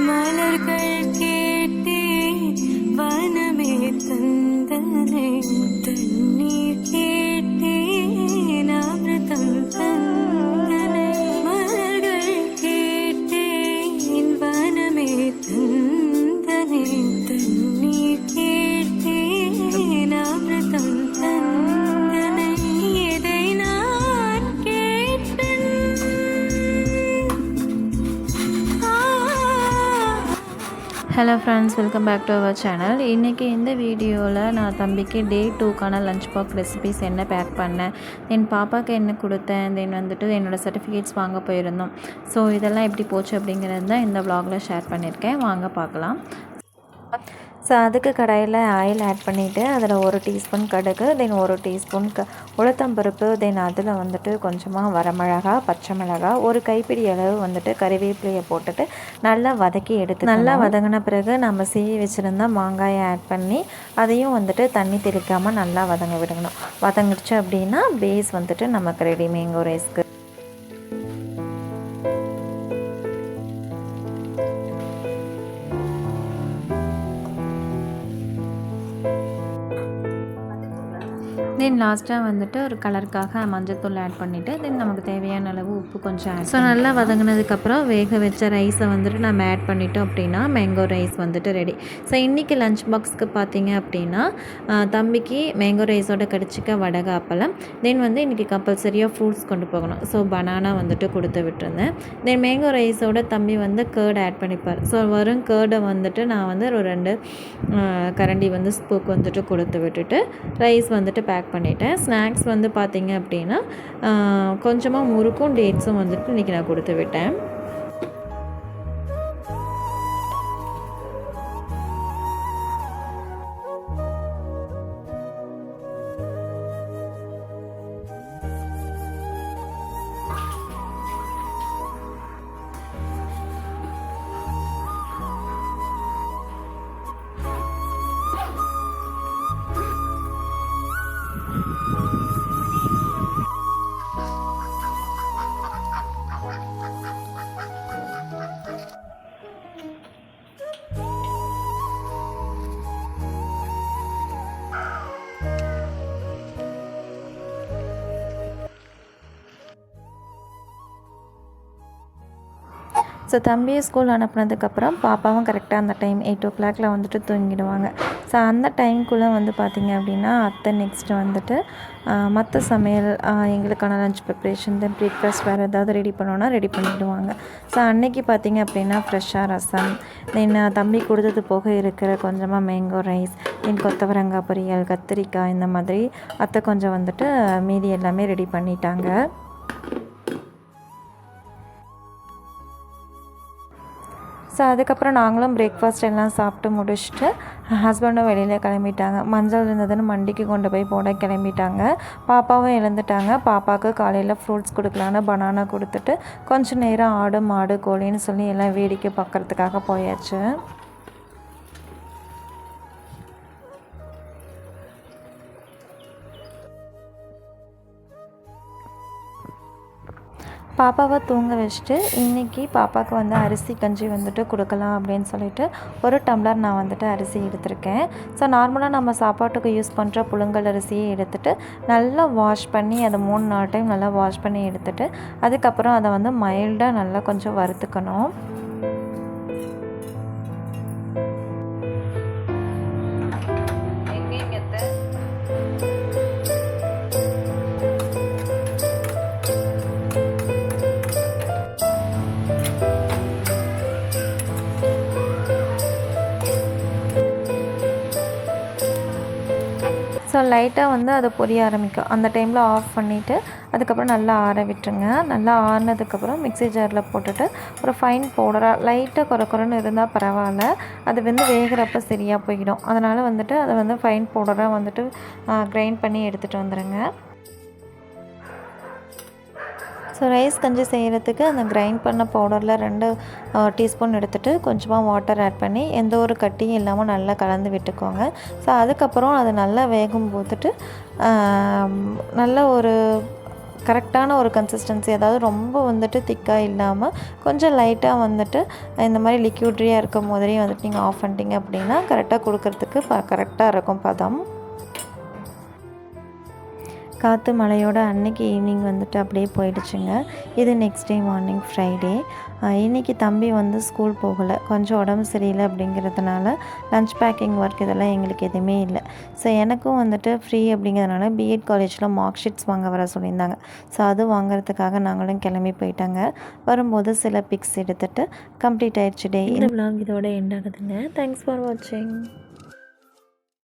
மலர்கள் கேட்டே வனமே தந்தனை தண்ணீர் கேட்டே அமிர்தம் தந்தனை மலர்கள் கேட்டே வனமே தந்தனை தண்ணீர் கேட்டே அமிர்தம் தந்தனை எதை நான் கேட்பேன். Hello friends, welcome back to our channel. இன்றைக்கி இந்த வீடியோவில் நான் தம்பிக்கு டே 2க்கான லஞ்ச் பாக்ஸ் ரெசிபிஸ் என்ன பேக் பண்ணேன், என் பாப்பாவுக்கு என்ன கொடுத்தேன், தென் வந்துட்டு என்னோடய சர்டிஃபிகேட்ஸ் வாங்க போயிருந்தோம். ஸோ இதெல்லாம் எப்படி போச்சு அப்படிங்கிறது தான் இந்த vlogல ஷேர் பண்ணியிருக்கேன். வாங்க பார்க்கலாம். ஸோ அதுக்கு கடாயில் ஆயில் ஆட் பண்ணிவிட்டு அதில் 1 டீஸ்பூன் கடுகு, தென் 1 டீஸ்பூன் உளுத்தம்பருப்பு, தென் அதில் வந்துட்டு கொஞ்சமாக வரமிளகா, பச்சை மிளகாய், ஒரு கைப்பிடி அளவு வந்துட்டு கறிவேப்பிலையை போட்டுட்டு நல்லா வதக்கி எடுத்து நல்லா வதங்கின பிறகு நம்ம சீவி வச்சுருந்தா மாங்காயை ஆட் பண்ணி அதையும் வந்துட்டு தண்ணி தெளிக்காமல் நல்லா வதங்க விடணும். வதங்கிடுச்சு அப்படின்னா பேஸ் வந்துட்டு நமக்கு ரெடி மேங்கோ ரைஸ்க்கு. தென் லாஸ்ட்டாக வந்துட்டு ஒரு கலருக்காக மஞ்சத்தூள் ஆட் பண்ணிவிட்டு தென் நமக்கு தேவையான அளவு உப்பு கொஞ்சம் ஆட். ஸோ நல்லா வதங்கினதுக்கப்புறம் வேக வச்ச ரைஸை வந்துட்டு நம்ம ஆட் பண்ணிட்டோம் அப்படின்னா மேங்கோ ரைஸ் வந்துட்டு ரெடி. ஸோ இன்றைக்கி லஞ்ச் பாக்ஸ்க்கு பார்த்தீங்க அப்படின்னா தம்பிக்கு மேங்கோ ரைஸோட கடிச்சிக்க வடகை அப்பளம், தென் வந்து இன்றைக்கி கம்பல்சரியாக ஃப்ரூட்ஸ் கொண்டு போகணும். ஸோ பனானா வந்துட்டு கொடுத்து விட்டுருந்தேன். தென் மேங்கோ ரைஸோட தம்பி வந்து கேர்டு ஆட் பண்ணிப்பார். ஸோ வரும் கேர்டை வந்துட்டு நான் வந்து ஒரு 2 கரண்டி வந்து ஸ்பூக் வந்துட்டு கொடுத்து விட்டுட்டு ரைஸ் வந்துட்டு பேக் பண்ணிட்டேன். ஸ்நாக்ஸ் வந்து பார்த்திங்க அப்படின்னா கொஞ்சமாக முறுக்கும் டேட்ஸும் வந்துட்டு இன்றைக்கி நான் கொடுத்து விட்டேன். ஸோ தம்பியை ஸ்கூல் அனுப்புனதுக்கப்புறம் பாப்பாவும் கரெக்டாக அந்த டைம் 8 o'clock வந்துட்டு தூங்கிடுவாங்க. ஸோ அந்த டைம்குள்ளே வந்து பார்த்திங்க அப்படின்னா அத்தை நெக்ஸ்ட்டு வந்துட்டு மற்ற சமையல் எங்களுக்கான லஞ்ச் ப்ரிப்ரேஷன், தென் பிரேக்ஃபாஸ்ட் வேறு ஏதாவது ரெடி பண்ணோன்னா ரெடி பண்ணிவிடுவாங்க. ஸோ அன்றைக்கி பார்த்திங்க அப்படின்னா ஃப்ரெஷ்ஷாக ரசம், தென் தம்பி கொடுத்தது போக இருக்கிற கொஞ்சமாக மேங்கோ ரைஸ், தென் கொத்தவரங்காய் பொரியல், கத்திரிக்காய், இந்த மாதிரி அத்தை கொஞ்சம் வந்துட்டு மீதி எல்லாமே ரெடி பண்ணிட்டாங்க. ஸோ அதுக்கப்புறம் நாங்களும் பிரேக்ஃபாஸ்ட் எல்லாம் சாப்பிட்டு முடிச்சுட்டு ஹஸ்பண்டும் வெளியில் கிளம்பிட்டாங்க. மஞ்சள் இருந்ததுன்னு மண்டிக்கு கொண்டு போய் போட கிளம்பிட்டாங்க. பாப்பாவும் எழுந்துட்டாங்க. பாப்பாவுக்கு காலையில் ஃப்ரூட்ஸ் கொடுக்கலான்னு பனானா கொடுத்துட்டு கொஞ்சம் நேரம் ஆடு மாடு கோழின்னு சொல்லி எல்லாம் வேடிக்கை பார்க்குறதுக்காக போயாச்சு. பாப்பாவை தூங்க வச்சுட்டு இன்றைக்கி பாப்பாவுக்கு வந்து அரிசி கஞ்சி வந்துட்டு கொடுக்கலாம் அப்படின்னு சொல்லிட்டு 1 டம்ளர் நான் வந்துட்டு அரிசி எடுத்திருக்கேன். ஸோ நார்மலாக நம்ம சாப்பாட்டுக்கு யூஸ் பண்ணுற புழுங்கல் அரிசியை எடுத்துகிட்டு நல்லா வாஷ் பண்ணி அதை 3-4 டைம் நல்லா வாஷ் பண்ணி எடுத்துகிட்டு அதுக்கப்புறம் அதை வந்து மைல்டாக நல்லா கொஞ்சம் வறுத்துக்கணும். ஸோ லைட்டாக வந்து அதை பொரிய ஆரம்பிக்கும். அந்த டைமில் ஆஃப் பண்ணிவிட்டு அதுக்கப்புறம் நல்லா ஆற விட்டுருங்க. நல்லா ஆறினதுக்கப்புறம் மிக்ஸி ஜாரில் போட்டுட்டு ஒரு ஃபைன் பவுடராக லைட்டாக குறைன்னு இருந்தால் பரவாயில்ல, அது வந்து வேகிறப்ப சரியாக போயிடும். அதனால் வந்துட்டு அதை வந்து ஃபைன் பவுடராக வந்துட்டு கிரைண்ட் பண்ணி எடுத்துகிட்டு வந்துடுங்க. ஸோ ரைஸ் கஞ்சி செய்கிறதுக்கு அந்த கிரைண்ட் பண்ண பவுடரில் 2 டீஸ்பூன் எடுத்துகிட்டு கொஞ்சமாக வாட்டர் ஆட் பண்ணி எந்த ஒரு கட்டியும் இல்லாமல் நல்லா கலந்து விட்டுக்கோங்க. ஸோ அதுக்கப்புறம் அது நல்லா வேகும் போதுட்டு நல்ல ஒரு கரெக்டான ஒரு கன்சிஸ்டன்சி, அதாவது ரொம்ப வந்துட்டு திக்காக இல்லாமல் கொஞ்சம் லைட்டாக வந்துட்டு இந்த மாதிரி லிக்யூட்ரியாக இருக்கும் போதே வந்துட்டு நீங்கள் ஆஃப் பண்ணிட்டீங்க அப்படின்னா கரெக்டாக கொடுக்கறதுக்கு கரெக்டாக இருக்கும் பதம். காற்று மழையோட அன்றைக்கி ஈவினிங் வந்துட்டு அப்படியே போயிடுச்சுங்க. இது நெக்ஸ்ட் டே மார்னிங் ஃப்ரைடே. இன்றைக்கி தம்பி வந்து ஸ்கூல் போகலை, கொஞ்சம் உடம்பு சரியில்லை அப்படிங்கிறதுனால லன்ச் பேக்கிங் ஒர்க் இதெல்லாம் எங்களுக்கு எதுவுமே இல்லை. ஸோ எனக்கும் வந்துட்டு ஃப்ரீ அப்படிங்கிறதுனால பிஎட் காலேஜில் மார்க் ஷீட்ஸ் வாங்க வர சொல்லியிருந்தாங்க. ஸோ அது வாங்குறதுக்காக நாங்களும் கிளம்பி போயிட்டாங்க. வரும்போது சில பிக்ஸ் எடுத்துகிட்டு கம்ப்ளீட் ஆயிடுச்சு டே. இந்த vlog இதோட எண்ட் ஆகுதுங்க. தேங்க்ஸ் ஃபார் வாட்சிங்.